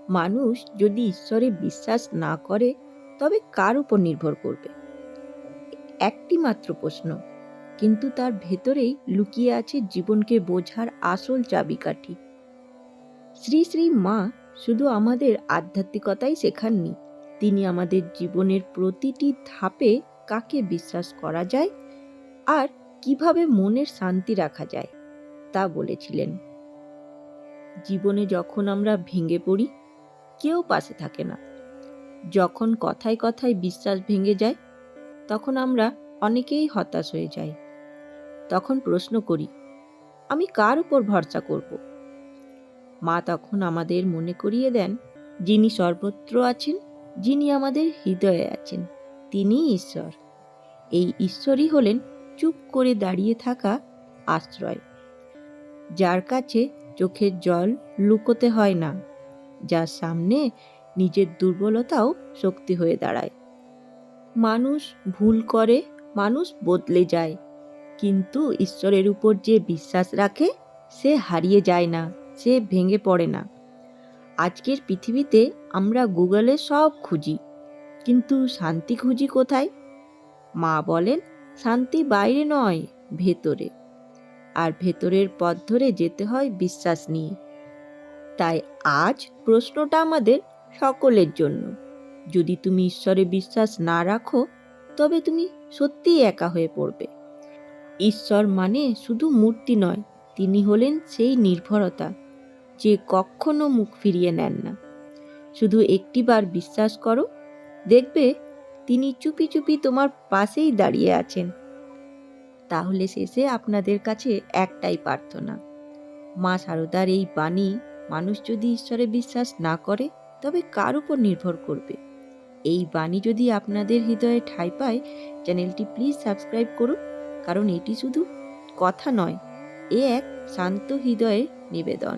মানুষ যদি ঈশ্বরে বিশ্বাস না করে তবে কার উপর নির্ভর করবে? একটি মাত্র প্রশ্ন, কিন্তু তার ভেতরেই লুকিয়ে আছে জীবনকে বোঝার আসল চাবিকাঠি। শ্রী শ্রী মা শুধু আমাদের আধ্যাত্মিকতাই শেখাননি, তিনি আমাদের জীবনের প্রতিটি ধাপে কাকে বিশ্বাস করা যায় আর কিভাবে মনের শান্তি রাখা যায় তা বলেছিলেন। জীবনে যখন আমরা ভেঙে পড়ি, কেউ পাশে থাকে না। যখন কথায় কথায় বিশ্বাস ভেঙে যায়, তখন আমরা অনেকেই হতাশ হয়ে যাই। তখন প্রশ্ন করি, আমি কার উপর ভরসা করব? মা তখন আমাদের মনে করিয়ে দেন, যিনি সর্বত্র আছেন, যিনি আমাদের হৃদয়ে আছেন, তিনিই ঈশ্বর। এই ঈশ্বরই হলেন চুপ করে দাঁড়িয়ে থাকা আশ্রয়, যার কাছে চোখের জল লুকোতে হয় না, যার সামনে নিজের দুর্বলতাও শক্তি হয়ে দাঁড়ায়। মানুষ ভুল করে, মানুষ বদলে যায়, কিন্তু ঈশ্বরের উপর যে বিশ্বাস রাখে সে হারিয়ে যায় না, সে ভেঙে পড়ে না। আজকের পৃথিবীতে আমরা গুগলে সব খুঁজি, কিন্তু শান্তি খুঁজি কোথায়? মা বলেন, শান্তি বাইরে নয়, ভেতরে। আর ভেতরের পথ ধরে যেতে হয় বিশ্বাস নিয়ে। তাই আজ প্রশ্নটা আমাদের সকলের জন্য, যদি তুমি ঈশ্বরে বিশ্বাস না রাখো তবে তুমি সত্যিই একা হয়ে পড়বে। ঈশ্বর মানে শুধু মূর্তি নয়, তিনি হলেন সেই নির্ভরতা যে কখনো মুখ ফিরিয়ে নেন না। শুধু একটিবার বিশ্বাস করো, দেখবে তিনি চুপি চুপি তোমার পাশেই দাঁড়িয়ে আছেন। তাহলে শেষে আপনাদের কাছে একটাই প্রার্থনা, মা শারদার এই বাণী, মানুষ যদি ঈশ্বরে বিশ্বাস না করে তবে কার উপর নির্ভর করবে? এই বাণী যদি আপনাদের হৃদয়ে ঠাঁই পায়, চ্যানেলটি প্লিজ সাবস্ক্রাইব করুন, কারণ এটি শুধু কথা নয়, এ এক শান্ত হৃদয়ের নিবেদন।